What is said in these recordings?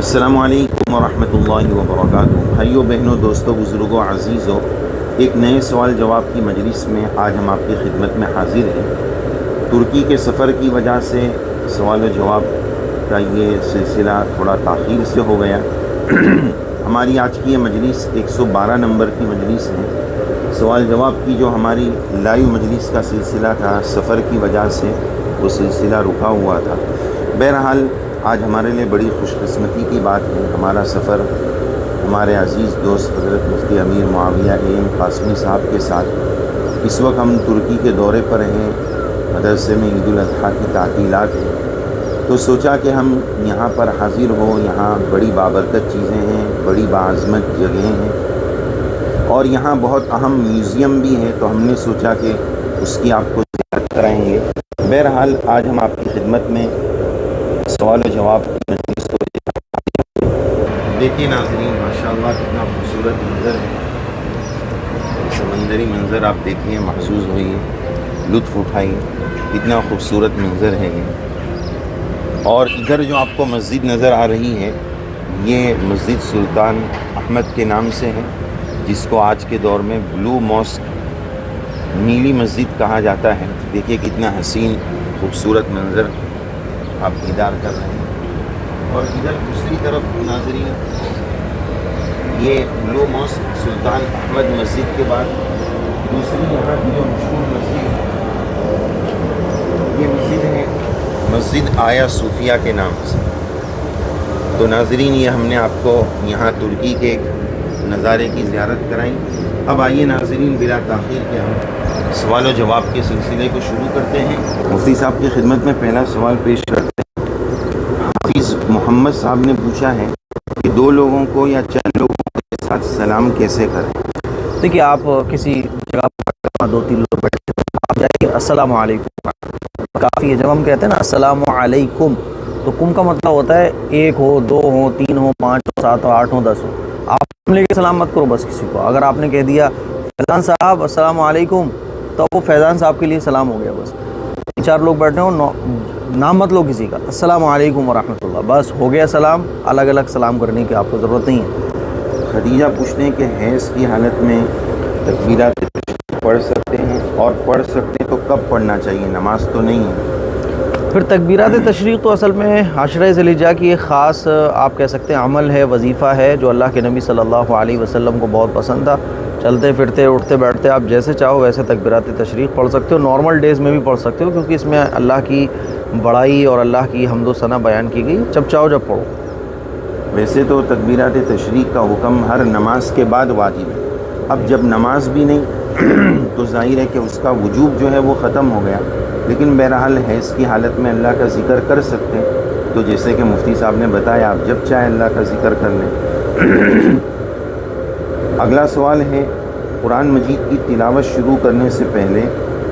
السلام علیکم ورحمۃ اللہ وبرکاتہ۔ بھائیوں بہنوں دوستوں بزرگوں عزیزوں، ایک نئے سوال جواب کی مجلس میں آج ہم آپ کی خدمت میں حاضر ہیں۔ ترکی کے سفر کی وجہ سے سوال و جواب کا یہ سلسلہ تھوڑا تاخیر سے ہو گیا۔ ہماری آج کی یہ مجلس 112 نمبر کی مجلس ہے۔ سوال جواب کی جو ہماری لائیو مجلس کا سلسلہ تھا، سفر کی وجہ سے وہ سلسلہ رکا ہوا تھا۔ بہرحال آج ہمارے لیے بڑی خوش قسمتی کی بات ہے، ہمارا سفر ہمارے عزیز دوست حضرت مفتی امیر معاویہ ایم قاسمی صاحب کے ساتھ۔ اس وقت ہم ترکی کے دورے پر ہیں، مدرسے میں عید الاضحیٰ کی تعطیلات ہیں، تو سوچا کہ ہم یہاں پر حاضر ہوں۔ یہاں بڑی بابرکت چیزیں ہیں، بڑی باعظمت جگہیں ہیں، اور یہاں بہت اہم میوزیم بھی ہے، تو ہم نے سوچا کہ اس کی آپ کو زیارت کرائیں گے۔ بہرحال آج ہم آپ کی خدمت میں سوال و جواب کی مجلس کو دیکھیے ناظرین، ماشاءاللہ کتنا خوبصورت منظر ہے۔ سمندری منظر آپ دیکھیے، محظوظ ہوئیے، لطف اٹھائیے، کتنا خوبصورت منظر ہے یہ۔ اور ادھر جو آپ کو مسجد نظر آ رہی ہے، یہ مسجد سلطان احمد کے نام سے ہے، جس کو آج کے دور میں بلو ماسک، نیلی مسجد کہا جاتا ہے۔ دیکھیے کتنا حسین خوبصورت منظر آپ دیدار کر رہے ہیں۔ اور ادھر دوسری طرف ناظرین، یہ بلو ماسک سلطان احمد مسجد کے بعد دوسری یہاں کی جو مشہور مسجد ہے، یہ مسجد ہے مسجد آیا صوفیہ کے نام سے۔ تو ناظرین، یہ ہم نے آپ کو یہاں ترکی کے ایک نظارے کی زیارت کرائی۔ اب آئیے ناظرین، بلا تاخیر کے ہم سوال و جواب کے سلسلے کو شروع کرتے ہیں۔ مفتی صاحب کی خدمت میں پہلا سوال پیش کرتے ہیں۔ حافظ محمد صاحب نے پوچھا ہے کہ دو لوگوں کو یا چند لوگوں کے ساتھ سلام کیسے کریں؟ دیکھیے، آپ کسی جگہ پر دو تین لوگ بیٹھے ہیں، آپ جائیے السلام علیکم، کافی ہے۔ جب ہم کہتے ہیں نا السلام علیکم، تو کم کا مطلب ہوتا ہے ایک ہو، دو ہو، تین ہو، پانچ ہو، سات ہو، آٹھ ہو، 10 ہو۔ آپ لے کے سلام مت کرو بس کسی کو۔ اگر آپ نے کہہ دیا فیضان صاحب السلام علیکم، تو وہ فیضان صاحب کے لیے سلام ہو گیا۔ بس تین چار لوگ بیٹھے ہوں، نام مت لو کسی کا، السلام علیکم ورحمۃ اللہ، بس ہو گیا سلام۔ الگ الگ سلام کرنے کی آپ کو ضرورت نہیں ہے۔ خدیجہ پوچھتے ہیں کہ حیض کی حالت میں تکبیرات تشریق پڑھ سکتے ہیں، اور پڑھ سکتے ہیں تو کب پڑھنا چاہیے؟ نماز تو نہیں ہے۔ پھر تکبیرات تشریق تو اصل میں عشرہ ذی الحجہ کی ایک خاص آپ کہہ سکتے ہیں عمل ہے، وظیفہ ہے، جو اللہ کے نبی صلی اللہ علیہ وسلم کو بہت پسند تھا۔ چلتے پھرتے اٹھتے بیٹھتے آپ جیسے چاہو ویسے تکبیرات تشریق پڑھ سکتے ہو، نارمل ڈیز میں بھی پڑھ سکتے ہو، کیونکہ اس میں اللہ کی بڑائی اور اللہ کی حمد و ثنا بیان کی گئی، جب چاہو جب پڑھو۔ ویسے تو تکبیرات تشریق کا حکم ہر نماز کے بعد واجب ہے۔ اب جب نماز بھی نہیں تو ظاہر ہے کہ اس کا وجوب جو ہے وہ ختم ہو گیا، لیکن بہرحال حیض کی حالت میں اللہ کا ذکر کر سکتے ہیں۔ تو جیسے کہ مفتی صاحب نے بتایا، آپ جب چاہے اللہ کا ذکر کر لیں۔ اگلا سوال ہے، قرآن مجید کی تلاوت شروع کرنے سے پہلے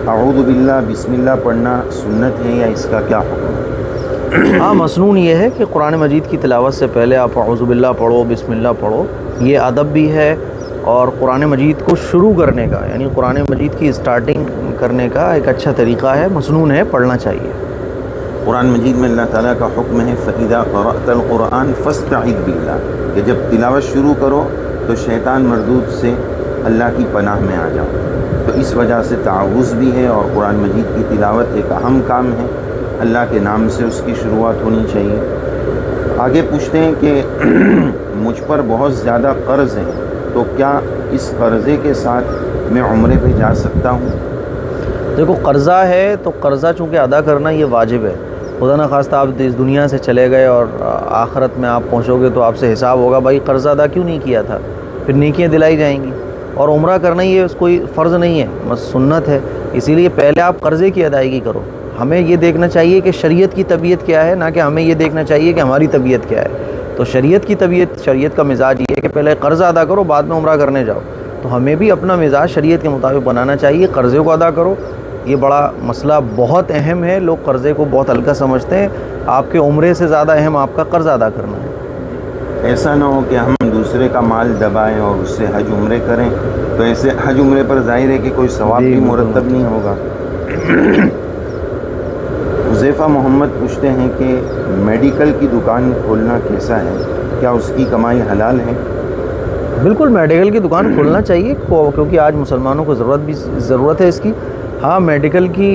اعوذ باللہ بسم اللہ پڑھنا سنت ہے یا اس کا کیا حکم ہے؟ ہاں، مسنون یہ ہے کہ قرآن مجید کی تلاوت سے پہلے آپ اعوذ باللہ پڑھو، بسم اللہ پڑھو۔ یہ ادب بھی ہے، اور قرآن مجید کو شروع کرنے کا، یعنی قرآن مجید کی اسٹارٹنگ کرنے کا ایک اچھا طریقہ ہے، مسنون ہے، پڑھنا چاہیے۔ قرآن مجید میں اللہ تعالیٰ کا حکم ہے فَإِذَا قَرَأْتَ الْقُرْآنَ فَاسْتَعِذْ بِاللَّهِ، کہ جب تلاوت شروع کرو تو شیطان مردود سے اللہ کی پناہ میں آ جاؤ۔ تو اس وجہ سے تعوذ بھی ہے، اور قرآن مجید کی تلاوت ایک اہم کام ہے، اللہ کے نام سے اس کی شروعات ہونی چاہیے۔ آگے پوچھتے ہیں کہ مجھ پر بہت زیادہ قرض ہے، تو کیا اس قرضے کے ساتھ میں عمرے پہ جا سکتا ہوں؟ دیکھو، قرضہ ہے تو قرضہ چونکہ ادا کرنا یہ واجب ہے۔ خدا نخواستہ آپ اس دنیا سے چلے گئے اور آخرت میں آپ پہنچو گے تو آپ سے حساب ہوگا، بھائی قرضہ ادا کیوں نہیں کیا تھا، پھر نیکیاں دلائی جائیں گی۔ اور عمرہ کرنا یہ کوئی فرض نہیں ہے، بس سنت ہے، اسی لیے پہلے آپ قرضے کی ادائیگی کرو۔ ہمیں یہ دیکھنا چاہیے کہ شریعت کی طبیعت کیا ہے، نہ کہ ہمیں یہ دیکھنا چاہیے کہ ہماری طبیعت کیا ہے۔ تو شریعت کی طبیعت، شریعت کا مزاج یہ ہے کہ پہلے قرض ادا کرو، بعد میں عمرہ کرنے جاؤ۔ تو ہمیں بھی اپنا مزاج شریعت کے مطابق بنانا چاہیے، قرضے کو ادا کرو۔ یہ بڑا مسئلہ بہت اہم ہے، لوگ قرضے کو بہت ہلکا سمجھتے ہیں، آپ کے عمرے سے زیادہ اہم آپ کا قرض ادا کرنا ہے۔ ایسا نہ ہو کہ ہم دوسرے کا مال دبائیں اور اس سے حج عمرے کریں، تو ایسے حج عمرے پر ظاہر ہے کہ کوئی ثواب بھی مرتب نہیں ہوگا۔ حذیفہ محمد پوچھتے ہیں کہ میڈیکل کی دکان کھولنا کیسا ہے، کیا اس کی کمائی حلال ہے؟ بالکل میڈیکل کی دکان کھولنا چاہیے کیونکہ آج مسلمانوں کو ضرورت ہے اس کی. ہاں میڈیکل کی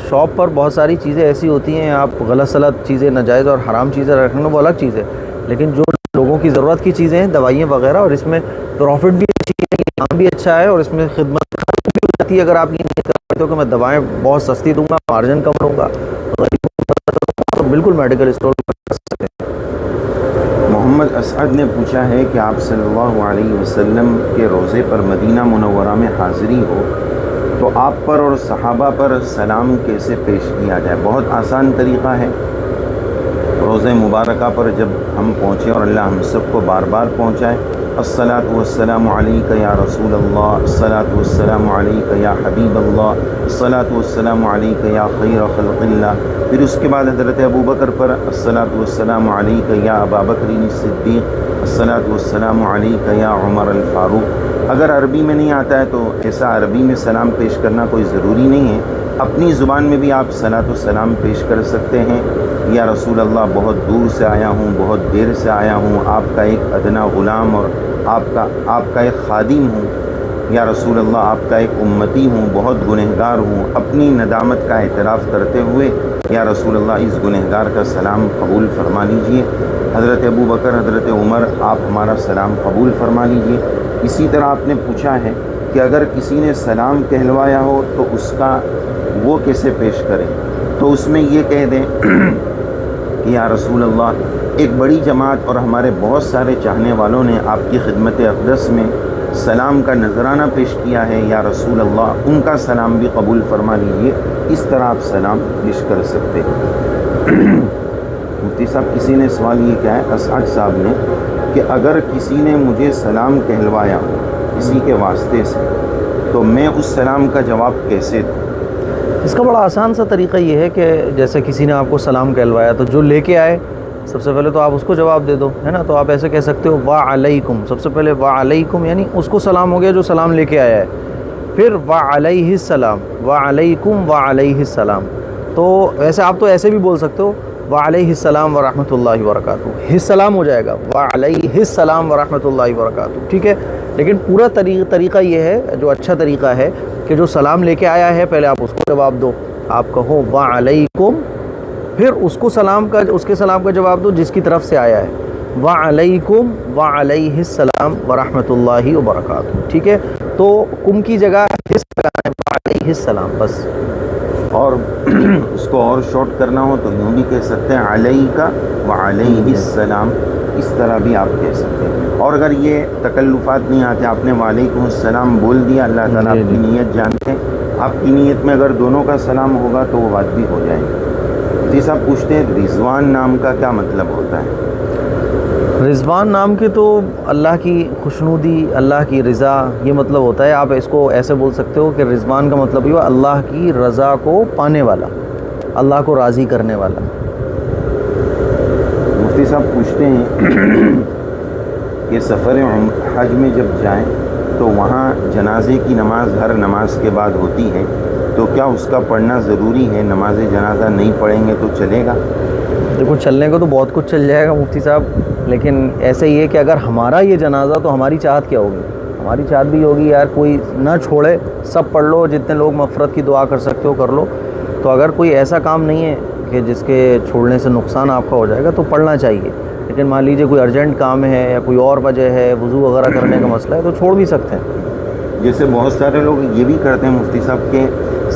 شاپ پر بہت ساری چیزیں ایسی ہوتی ہیں، آپ غلط سلط چیزیں ناجائز اور حرام چیزیں رکھنا وہ الگ چیز ہے، لیکن جو لوگوں کی ضرورت کی چیزیں ہیں دوائیاں وغیرہ، اور اس میں پروفٹ بھی اچھی ہے، کام بھی اچھا ہے، اور اس میں خدمت بھی ہو جاتی ہے. اگر آپ یہ نہیں کرتے ہو کہ میں دوائیں بہت سستی دوں گا، مارجن کم دوں گا، تو بالکل میڈیکل اسٹور کر سکتے ہیں. محمد اسعد نے پوچھا ہے کہ آپ صلی اللہ علیہ وسلم کے روضے پر مدینہ منورہ میں حاضری ہو تو آپ پر اور صحابہ پر سلام کیسے پیش کیا جائے؟ بہت آسان طریقہ ہے. روضہ مبارکہ پر جب ہم پہنچے، اور اللہ ہم سب کو بار بار پہنچائے، الصلاۃ والسلام علیک یا رسول اللہ، الصلاۃ والسلام علیک یا حبیب اللہ، الصلاۃ والسلام علیک یا خیر خلق اللہ. پھر اس کے بعد حضرت ابوبکر پر الصلاۃ والسلام علیک یا ابا بکر الصدیق، الصلاۃ والسلام علیک یا عمر الفاروق. اگر عربی میں نہیں آتا ہے تو ایسا عربی میں سلام پیش کرنا کوئی ضروری نہیں ہے، اپنی زبان میں بھی آپ صلاۃ والسلام پیش کر سکتے ہیں. یا رسول اللہ، بہت دور سے آیا ہوں، بہت دیر سے آیا ہوں، آپ کا ایک ادنا غلام اور آپ کا ایک خادم ہوں. یا رسول اللہ، آپ کا ایک امتی ہوں، بہت گنہگار ہوں. اپنی ندامت کا اعتراف کرتے ہوئے یا رسول اللہ اس گنہگار کا سلام قبول فرما لیجئے. حضرت ابوبکر، حضرت عمر، آپ ہمارا سلام قبول فرما لیجئے. اسی طرح آپ نے پوچھا ہے کہ اگر کسی نے سلام کہلوایا ہو تو اس کا وہ کیسے پیش کریں، تو اس میں یہ کہہ دیں کہ یا رسول اللہ، ایک بڑی جماعت اور ہمارے بہت سارے چاہنے والوں نے آپ کی خدمت اقدس میں سلام کا نذرانہ پیش کیا ہے، یا رسول اللہ ان کا سلام بھی قبول فرما لیجئے. اس طرح آپ سلام پیش کر سکتے ہیں. مفتی صاحب، کسی نے سوال یہ کیا ہے اسعد صاحب نے کہ اگر کسی نے مجھے سلام کہلوایا ہو کسی کے واسطے سے تو میں اس سلام کا جواب کیسے دوں؟ اس کا بڑا آسان سا طریقہ یہ ہے کہ جیسے کسی نے آپ کو سلام کہلوایا تو جو لے کے آئے سب سے پہلے تو آپ اس کو جواب دے دو، ہے نا. تو آپ ایسے کہہ سکتے ہو وعلیکم، سب سے پہلے وعلیکم، یعنی اس کو سلام ہو گیا جو سلام لے کے آیا ہے. پھر وعلیہ السلام، وعلیکم وعلیہ السلام. تو ویسے آپ تو ایسے بھی بول سکتے ہو وعلیہ السلام ورحمۃ اللہ وبرکاتہ، السلام ہو جائے گا، وعلیہ السلام ورحمۃ اللہ وبرکاتہ، ٹھیک ہے. لیکن پورا طریقہ یہ ہے، جو اچھا طریقہ ہے کہ جو سلام لے کے آیا ہے پہلے آپ اس کو جواب دو. آپ کہو وعلیکم، پھر اس کے سلام کا جواب دو جس کی طرف سے آیا ہے، وعلیکم وعلیہ السلام ورحمۃ اللہ وبرکاتہ، ٹھیک ہے. تو کم کی جگہ وعلیہ السلام بس. اور اس کو اور شارٹ کرنا ہو تو یوں بھی کہہ سکتے ہیں علیکہ وعلیہ السلام، اس طرح بھی آپ کہہ سکتے ہیں. اور اگر یہ تکلفات نہیں آتے، آپ نے وعلیکم السلام بول دیا، اللہ تعالیٰ آپ کی نیت جانتے ہیں، آپ کی نیت میں اگر دونوں کا سلام ہوگا تو وہ بات بھی ہو جائے گی. جی صاحب پوچھتے ہیں رضوان نام کا کیا مطلب ہوتا ہے؟ رضوان نام کے تو اللہ کی خوشنودی، اللہ کی رضا، یہ مطلب ہوتا ہے. آپ اس کو ایسے بول سکتے ہو کہ رضوان کا مطلب یہ اللہ کی رضا کو پانے والا، اللہ کو راضی کرنے والا. مفتی صاحب پوچھتے ہیں کہ سفر حج میں جب جائیں تو وہاں جنازے کی نماز ہر نماز کے بعد ہوتی ہے، تو کیا اس کا پڑھنا ضروری ہے؟ نماز جنازہ نہیں پڑھیں گے تو چلے گا؟ دیکھو چلنے کو تو بہت کچھ چل جائے گا مفتی صاحب، لیکن ایسے ہی ہے کہ اگر ہمارا یہ جنازہ تو ہماری چاہت کیا ہوگی؟ ہماری چاہت بھی ہوگی یار کوئی نہ چھوڑے، سب پڑھ لو، جتنے لوگ مغفرت کی دعا کر سکتے ہو کر لو. تو اگر کوئی ایسا کام نہیں ہے کہ جس کے چھوڑنے سے نقصان آپ کا ہو جائے گا تو پڑھنا چاہیے. لیکن مان لیجیے کوئی ارجنٹ کام ہے یا کوئی اور وجہ ہے، وضو وغیرہ کرنے کا مسئلہ ہے، تو چھوڑ بھی سکتے ہیں. جیسے بہت سارے لوگ یہ بھی کرتے ہیں مفتی صاحب کے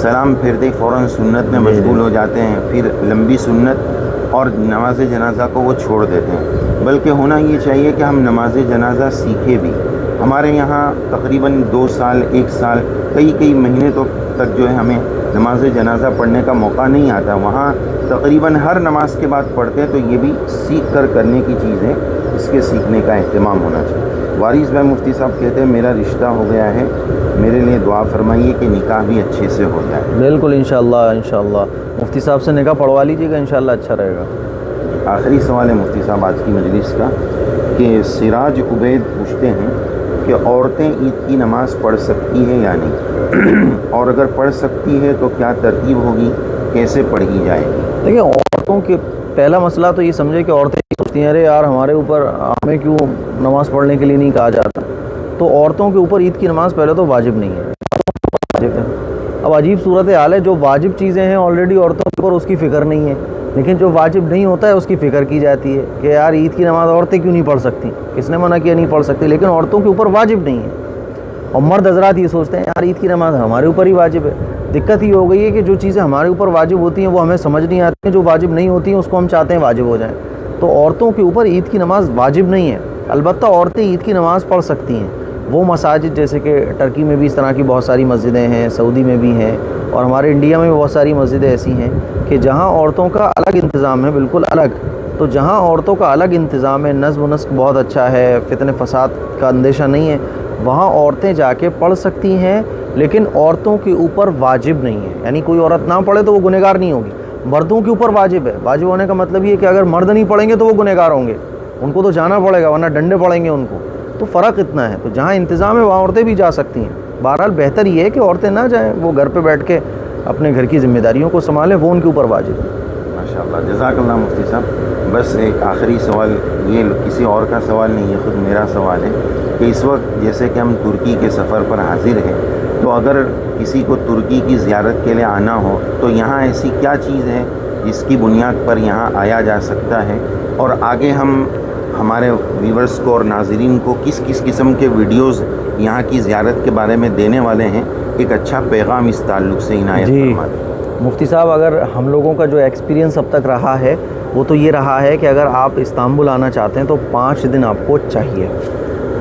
سلام پھرتے فوراً سنت میں مشغول ہو جاتے ہیں، پھر لمبی سنت اور نماز جنازہ کو وہ چھوڑ دیتے ہیں. بلکہ ہونا یہ چاہیے کہ ہم نماز جنازہ سیکھے بھی. ہمارے یہاں تقریباً 2 سال 1 سال کئی مہینے تک جو ہے ہمیں نماز جنازہ پڑھنے کا موقع نہیں آتا. وہاں تقریباً ہر نماز کے بعد پڑھتے ہیں. تو یہ بھی سیکھ کر کرنے کی چیز ہے، اس کے سیکھنے کا اہتمام ہونا چاہیے. وارث بھائی مفتی صاحب کہتے ہیں میرا رشتہ ہو گیا ہے، میرے لیے دعا فرمائیے کہ نکاح بھی اچھے سے ہو جائے. بالکل انشاءاللہ مفتی صاحب سے نکاح پڑھوا لیجیے گا، انشاءاللہ اچھا رہے گا. آخری سوال ہے مفتی صاحب آج کی مجلس کا کہ سراج عبید پوچھتے ہیں کہ عورتیں عید کی نماز پڑھ سکتی ہیں یا نہیں، اور اگر پڑھ سکتی ہے تو کیا ترتیب ہوگی، کیسے پڑھی جائے گی؟ دیکھیں عورتوں کے پہلا مسئلہ تو یہ سمجھے کہ عورتیں سوچتی ہیں ارے یار ہمارے اوپر ہمیں کیوں نماز پڑھنے کے لیے نہیں کہا جاتا. تو عورتوں کے اوپر عید کی نماز پہلے تو واجب نہیں ہے, واجب ہے. اب عجیب صورت حال ہے, جو واجب چیزیں ہیں آلریڈی عورتوں کے اوپر اس کی فکر نہیں ہے, لیکن جو واجب نہیں ہوتا ہے اس کی فکر کی جاتی ہے کہ یار عید کی نماز عورتیں کیوں نہیں پڑھ سکتی, کس نے منع کیا نہیں پڑھ سکتی, لیکن عورتوں کے اوپر واجب نہیں ہے. اور مرد حضرات یہ سوچتے ہیں یار عید کی نماز ہمارے اوپر ہی واجب ہے. دقت یہ ہو گئی ہے کہ جو چیزیں ہمارے اوپر واجب ہوتی ہیں وہ ہمیں سمجھ نہیں آتی ہیں, جو واجب نہیں ہوتی ہیں اس کو ہم چاہتے ہیں واجب ہو جائیں. تو عورتوں کے اوپر عید کی نماز واجب نہیں ہے. البتہ عورتیں عید کی نماز پڑھ سکتی ہیں. وہ مساجد جیسے کہ ٹرکی میں بھی اس طرح کی بہت ساری مسجدیں ہیں, سعودی میں بھی ہیں, اور ہمارے انڈیا میں بھی بہت ساری مسجدیں ایسی ہیں کہ جہاں عورتوں کا الگ انتظام ہے, بالکل الگ. تو جہاں عورتوں کا الگ انتظام ہے, نظم و نسق بہت اچھا ہے, فتنہ فساد کا اندیشہ نہیں ہے, وہاں عورتیں جا کے پڑھ سکتی ہیں, لیکن عورتوں کے اوپر واجب نہیں ہے. یعنی کوئی عورت نہ پڑھے تو وہ گنہگار نہیں ہوگی. مردوں کے اوپر واجب ہے. واجب ہونے کا مطلب یہ ہے کہ اگر مرد نہیں پڑھیں گے تو وہ گنہگار ہوں گے, ان کو تو جانا پڑے گا ورنہ ڈنڈے پڑیں گے ان کو. تو فرق اتنا ہے. تو جہاں انتظام ہے وہاں عورتیں بھی جا سکتی ہیں. بہرحال بہتر یہ ہے کہ عورتیں نہ جائیں, وہ گھر پہ بیٹھ کے اپنے گھر کی ذمہ داریوں کو سنبھالیں, وہ ان کے اوپر واجب ہے. ماشاء اللہ, جزاک اللہ مفتی صاحب. بس ایک آخری سوال, یہ کسی اور کا سوال نہیں, یہ خود میرا سوال ہے کہ اس وقت جیسے کہ ہم ترکی کے سفر پر حاضر ہیں, تو اگر کسی کو ترکی کی زیارت کے لیے آنا ہو تو یہاں ایسی کیا چیز ہے جس کی بنیاد پر یہاں آیا جا سکتا ہے, اور آگے ہم ہمارے ویورز کو اور ناظرین کو کس کس قسم کے ویڈیوز یہاں کی زیارت کے بارے میں دینے والے ہیں, ایک اچھا پیغام اس تعلق سے عنایت فرما دیں. مفتی صاحب, اگر ہم لوگوں کا جو ایکسپیرینس اب تک رہا ہے وہ تو یہ رہا ہے کہ اگر آپ استنبول آنا چاہتے ہیں تو 5 دن آپ کو چاہیے.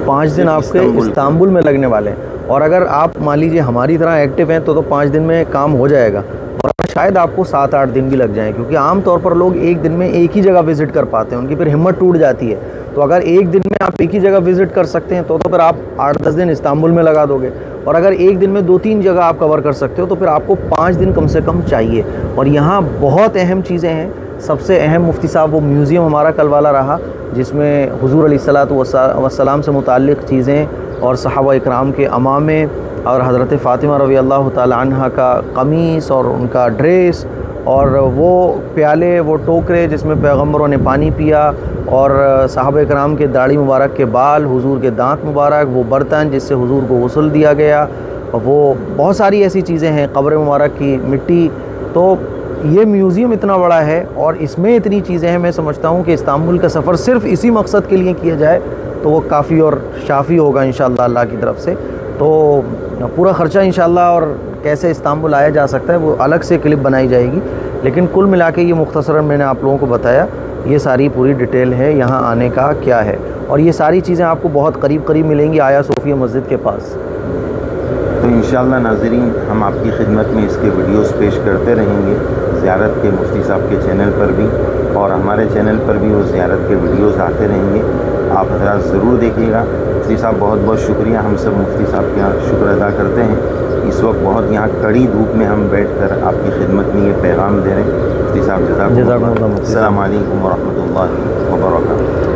5 دن آپ کے استنبول میں لگنے والے ہیں, اور اگر آپ مان لیجیے ہماری طرح ایکٹیو ہیں تو 5 دن میں کام ہو جائے گا, اور شاید آپ کو 7-8 دن بھی لگ جائیں, کیونکہ عام طور پر لوگ ایک دن میں ایک ہی جگہ وزٹ کر پاتے ہیں, ان کی پھر ہمت ٹوٹ جاتی ہے. تو اگر ایک دن میں آپ ایک ہی جگہ وزٹ کر سکتے ہیں تو پھر آپ 8-10 دن استنبول میں لگا دو گے, اور اگر ایک دن میں 2-3 جگہ آپ کور کر سکتے ہو تو پھر آپ کو 5 دن کم سے کم چاہیے. اور یہاں بہت اہم چیزیں ہیں. سب سے اہم مفتی صاحب وہ میوزیم ہمارا کل والا رہا, جس میں حضور علیہ الصلاۃ والسلام سے متعلق چیزیں اور صحابہ اکرام کے امامے اور حضرت فاطمہ رضی اللہ تعالی عنہ کا قمیص اور ان کا ڈریس, اور وہ پیالے, وہ ٹوکرے جس میں پیغمبروں نے پانی پیا, اور صحابہ اکرام کے داڑھی مبارک کے بال, حضور کے دانت مبارک, وہ برتن جس سے حضور کو غسل دیا گیا, وہ بہت ساری ایسی چیزیں ہیں, قبر مبارک کی مٹی. تو یہ میوزیم اتنا بڑا ہے اور اس میں اتنی چیزیں ہیں, میں سمجھتا ہوں کہ استنبول کا سفر صرف اسی مقصد کے لیے کیا جائے تو وہ کافی اور شافی ہوگا انشاءاللہ اللہ کی طرف سے. تو پورا خرچہ انشاءاللہ اور کیسے استنبول آیا جا سکتا ہے وہ الگ سے کلپ بنائی جائے گی, لیکن کل ملا کے یہ مختصراً میں نے آپ لوگوں کو بتایا, یہ ساری پوری ڈیٹیل ہے یہاں آنے کا کیا ہے, اور یہ ساری چیزیں آپ کو بہت قریب ملیں گی آیا صوفیہ مسجد کے پاس. تو انشاءاللہ ناظرین, ہم آپ کی خدمت میں اس کے ویڈیوز پیش کرتے رہیں گے, زیارت کے مفتی صاحب کے چینل پر بھی اور ہمارے چینل پر بھی وہ زیارت کے ویڈیوز آتے رہیں گے. آپ حضرات ضرور دیکھیے گا. مفتی صاحب بہت بہت شکریہ, ہم سب مفتی صاحب کا شکر ادا کرتے ہیں. اس وقت بہت یہاں کڑی دھوپ میں ہم بیٹھ کر آپ کی خدمت میں یہ پیغام دے رہے ہیں. مفتی صاحب جزاک اللہ. السلام علیکم ورحمۃ اللہ وبرکاتہ.